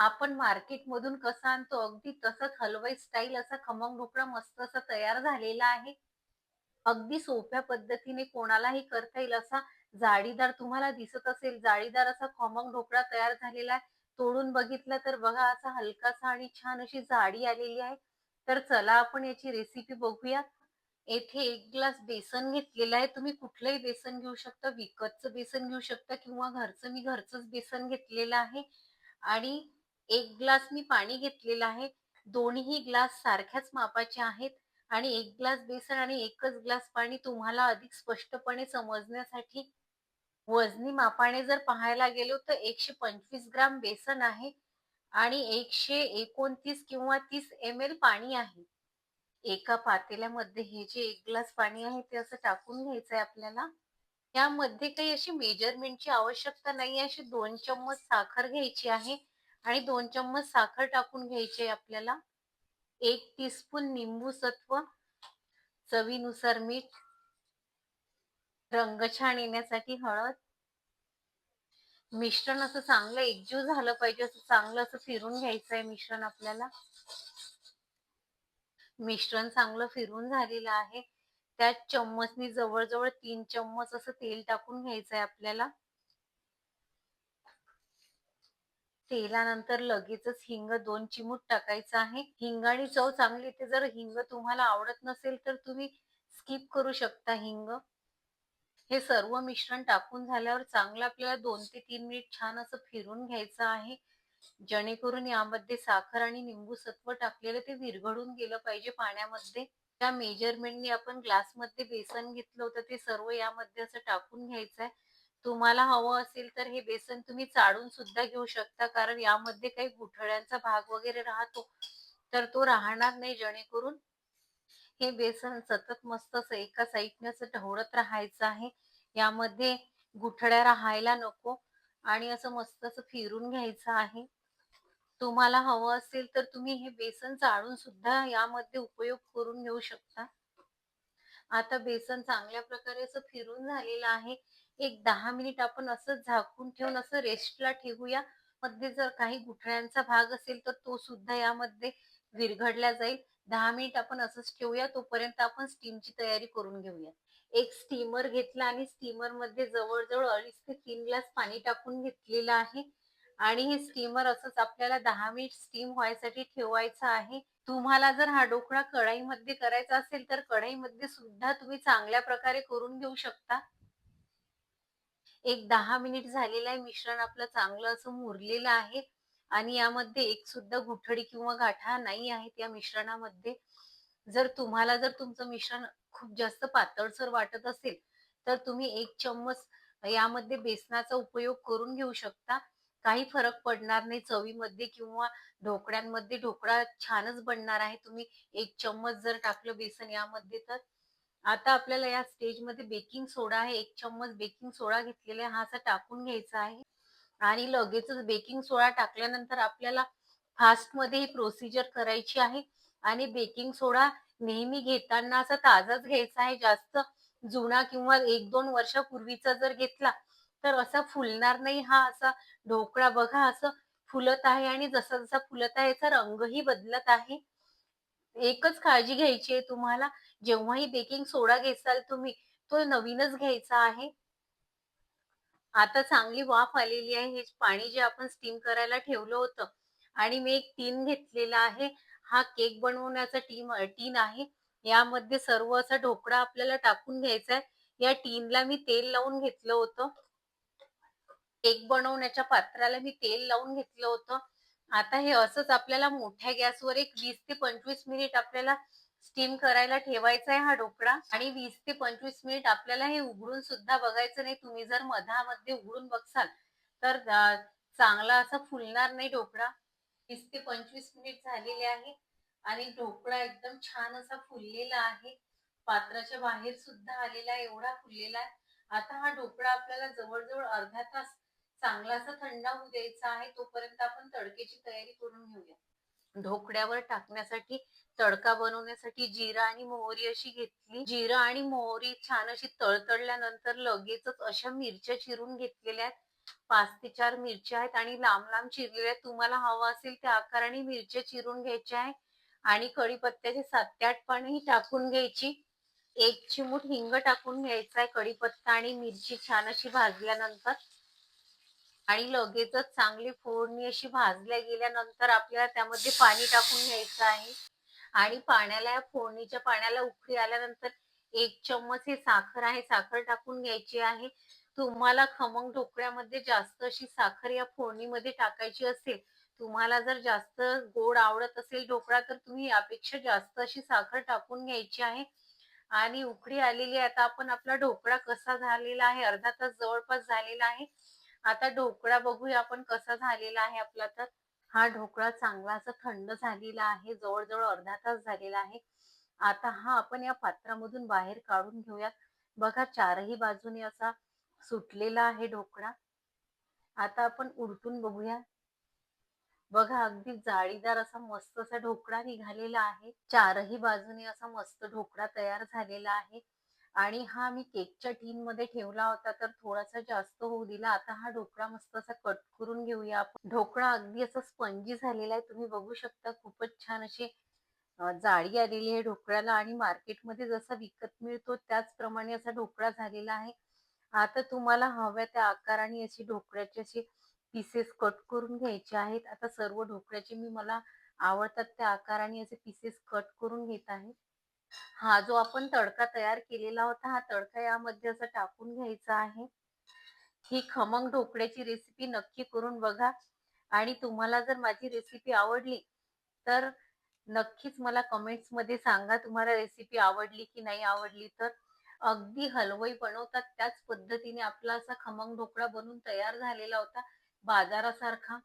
आपण मार्केटमधून कसं आणतो अगदी तसंच हलवाई स्टाईल असा खमंग ढोकळा मस्त असा तयार झालेला आहे. अगदी सोप्या पद्धतीने कोणालाही करता येईल असा जाळीदार तुम्हाला दिसत असेल, जाळीदार असा खमंग ढोकळा तयार झालेला आहे. तोडून बघितला तर बघा असा हलकासा आणि छान अशी जाडी आलेली आहे. तर चला आपण याची रेसिपी बघूया. येथे 1 ग्लास बेसन घेतलेलं आहे. तुम्ही कुठलंही बेसन घेऊ शकता. विकतचं बेसन घेऊ शकता किंवा मी घरचंच बेसन घेतलेलं आहे. आणि 1 ग्लास मी पाणी घेतलेलं आहे. दोन्ही ग्लास सारख्याच मापाचे आहेत आणि 1 ग्लास बेसन आणि 1च ग्लास पाणी तुम्हाला अधिक स्पष्टपणे समजण्यासाठी वजनी मापाने जर पाहायला गेलो तर 125 ग्राम बेसन आहे आणि 129 किंवा 30 एम-एल पाणी आहे. एका पातेल्यामध्ये हे जे 1 ग्लास पाणी आहे ते असं टाकून घ्यायचंय आपल्याला. यामध्ये काही अशी मेजरमेंटची आवश्यकता नाहीये. अशी 2 चम्मच साखर घ्यायची आहे आणि 2 चम्मच साखर टाकून घ्यायची आहे आपल्याला. 1 टीस्पून निंबू सत्व, चवीनुसार मीठ, रंग छान येण्यासाठी हळद. मिश्रण असं चांगलं एकजीव झालं पाहिजे. असं चांगलं असं फिरून घ्यायचंय मिश्रण आपल्याला. मिश्रण चांगलं फिरून झालेलं आहे. त्यात चम्मचनी जवळ-जवळ 3 चम्मच असं तेल टाकून घ्यायचंय आपल्याला. तेलानंतर लगेचच हिंग 2 चिमूट टाकायचं आहे. हिंगाने चव चांगली येते. जर हिंग तुम्हाला आवडत नसेल तर तुम्ही स्किप करू शकता हिंग. हे सर्व मिश्रण टाकून झाल्यावर चांगलं आपल्याला 2 ते 3 मिनिट छान असं फिरून घ्यायचं आहे. जेणेकरून यामध्ये साखर आणि निंबू सत्व टाकलेलं ते विरघळून गेलं पाहिजे पाण्यामध्ये. त्या मेजरमेंटनी आपण ग्लासमध्ये बेसन घेतलं होतं ते सर्व यामध्ये असं टाकून घ्यायचंय. तुम्हाला हवं असेल तर हे बेसन तुम्ही चाळून सुद्धा घेऊ शकता, कारण यामध्ये काही गुठळ्यांचा भाग वगैरे राहतो, तर तो राहणार नाही. जेणेकरून हे बेसन सतत मस्त असं एका साइडने असं ढवळत राहायचं आहे. यामध्ये गुठळ्या राहायला नको आणि असं मस्त असं फिरून घ्यायचं आहे. तुम्हाला हवं असेल तर तुम्ही हे बेसन चाळून सुद्धा यामध्ये उपयोग करून घेऊ शकता. आता बेसन चांगल्या प्रकारे असं फिरून झालेलं आहे. एक 10 मिनिट आपण असंच झाकून ठेवून असं रेस्टला ठेवूया. मध्ये जर काही गुठळ्यांचा भाग असेल तर तो सुद्धा यामध्ये विरघळला जाईल. 10 मिनिट आपण असंच ठेवूया. तोपर्यंत आपण स्टीमची तयारी करून घेऊया. एक स्टीमर घेतला आणि स्टीमरमध्ये जवळ-जवळ 2.5 ते 3 ग्लास पाणी टाकून घेतलेलं आहे आणि हे स्टीमर असंच आपल्याला 10 मिनिट स्टीम व्हायसाठी ठेवायचं आहे. तुम्हाला जर हा ढोकळा कढईमध्ये करायचा असेल, तर कढईमध्ये सुद्धा तुम्ही चांगल्या प्रकारे करून घेऊ शकता. एक 10 मिनिट झालेलं आहे. मिश्रण आपलं चांगलं असं मुरलेलं आहे आणि यामध्ये एक सुद्धा गुठळी किंवा गाठा नाही आहेत या मिश्रणामध्ये. जर तुमचं मिश्रण खूप जास्त पातळसर वाटत असेल, तर तुम्ही 1 चम्मच यामध्ये बेसनाचा उपयोग करून घेऊ शकता. काही फरक पडणार नाही चवीमध्ये किंवा ढोकळ्यांमध्ये. ढोकळा छानच बनणार आहे. तुम्ही 1 चम्मच जर टाकलं बेसन यामध्ये तर. आता आपल्याला या स्टेजमध्ये बेकिंग सोडा आहे. 1 चम्मच बेकिंग सोडा घेतलेला आहे. हा असा टाकून घ्यायचा आहे आणि लगेचच बेकिंग सोडा टाकल्यानंतर आपल्याला फास्टमध्ये ही प्रोसिजर करायची आहे आणि बेकिंग सोडा नेहमी घेताना असा ताजाच घ्यायचा आहे. जास्त जुना किंवा 1-2 वर्षापूर्वीचा जर घेतला, तर असा फुलणार नाही. हा असा ढोकळा बघा असं फुलत आहे आणि जसा-जसा फुलत आहे याचा रंगही बदलत आहे. एकच काळजी घ्यायची आहे तुम्हाला, जेव्हाही बेकिंग सोडा घेसाल तुम्ही, तो नवीनच घ्यायचा आहे. आता चांगली वाफ आलेली आहे. हे पाणी जे आपण स्टीम करायला ठेवलं होतं आणि मी एक टीन घेतलेला आहे. हा केक बनवण्याचा टीन आहे. यामध्ये सर्व असा ढोकळा आपल्याला टाकून घ्यायचा आहे. या टीनला मी तेल लावून घेतलं होतं. केक बनवण्याच्या पात्राला मी तेल लावून घेतलं होतं. आता हे असंच आपल्याला मोठ्या गॅसवर एक 20 ते 25 मिनिट आपल्याला स्टीम करायला ठेवायचा आहे हा ढोकळा आणि 20 ते 25 मिनिट आपल्याला हे उघडून सुद्धा बघायचं नाही. तुम्ही जर मधामध्ये उघडून बघसाल तर चांगला असा फुलणार नाही ढोकळा. 20 ते 25 मिनिट झालेले आहे आणि ढोकळा एकदम छान असा फुललेला आहे. पात्राच्या बाहेर सुद्धा आलेला आहे, एवढा फुललेला आहे. आता हा ढोकळा आपल्याला जवळ-जवळ अर्धा तास चांगला असा थंड होऊ द्यायचा आहे. तोपर्यंत आपण तडक्याची तयारी करून घेऊया. ढोकळ्यावर टाकण्यासाठी तडका बनवण्यासाठी जिरा आणि मोहरी अशी घेतली. जिरा आणि मोहरी छान अशी तळतळल्यानंतर लगेचच अशा मिरच्या चिरून घेतलेल्या आहेत. 5 ते 4 मिरच्या आहेत आणि लांब-लांब चिरलेल्या तुम्हाला हवं असेल त्या आकाराने मिरच्या चिरून घ्यायच्या आहे आणि कढीपत्त्याचे 7 ते 8 पानंही टाकून घ्यायची. 1 चिमूट हिंग टाकून घ्यायचा आहे. कढीपत्ता आणि मिरची छान अशी भाजल्यानंतर आणि लगेचच चांगली फोडणी अशी भाजल्या गेल्यानंतर आपल्याला त्यामध्ये पाणी टाकून घ्यायचं आहे आणि पाण्याला फोडणीच्या पाण्याला उकळी आल्यानंतर 1 चम्मच ही साखर आहे, साखर टाकून घ्यायची आहे. तुम्हाला खमंग ढोकळ्यामध्ये जास्त अशी साखर या फोडणीमध्ये टाकायची असेल, तुम्हाला जर जास्त गोड आवडत असेल ढोकळा तर तुम्ही यापेक्षा जास्त अशी साखर टाकून घ्यायची आहे आणि उकळी आलेली आहे. आता आपण आपला ढोकळा कसा झालेला आहे, अर्धा तास जवळपास झालेला आहे. आता ढोकळा बघूया आपण कसा झालेला आहे आपला तर. हा ढोकळा चांगला असा थंड झालेला आहे. जवळ-जवळ अर्धा तास झालेला आहे. आता हा आपण या पात्रामधून बाहेर काढून घेऊयात. बघा चारही बाजूने असा सुटलेला आहे ढोकळा. आता आपण उलटून बघूया. बघा अगदी जाळीदार असा मस्त असा ढोकळा निघालेला आहे. चारही बाजूने असा मस्त ढोकळा तयार झालेला आहे. आणि हा मी केकच्या टीनमध्ये ठेवला होता तर थोडासा जास्त होऊ दिला. आता हा ढोकळा मस्त असा कट करून घेऊया आपण. ढोकळा अगदी असा स्पंजी झालेला आहे. तुम्ही बघू शकता खूपच छान अशी जाळी आलेली आहे ढोकळ्याला आणि मार्केटमध्ये जसा विकत मिळतो त्याचप्रमाणे असा ढोकळा झालेला आहे. आता तुम्हाला हव्या त्या आकाराने अशी ढोकळ्याची अशी पीसेस कट करून घ्यायचे आहेत. आता सर्व ढोकळ्याचे मी मला आवडतात त्या आकाराने असे पीसेस कट करून घेत आहे. हा जो आपण तडका तयार केलेला होता, हा तडका यामध्ये असा टाकून घ्यायचा आहे. ही खमंग ढोकळ्याची रेसिपी नक्की करून बघा आणि तुम्हाला जर माझी रेसिपी आवडली, तर नक्कीच मला कमेंट्समध्ये सांगा तुम्हाला रेसिपी आवडली की नाही आवडली तर. अगदी हलवाई बनवतात त्याच पद्धतीने आपला असा खमंग ढोकळा बनून तयार झालेला होता बाजारासारखा.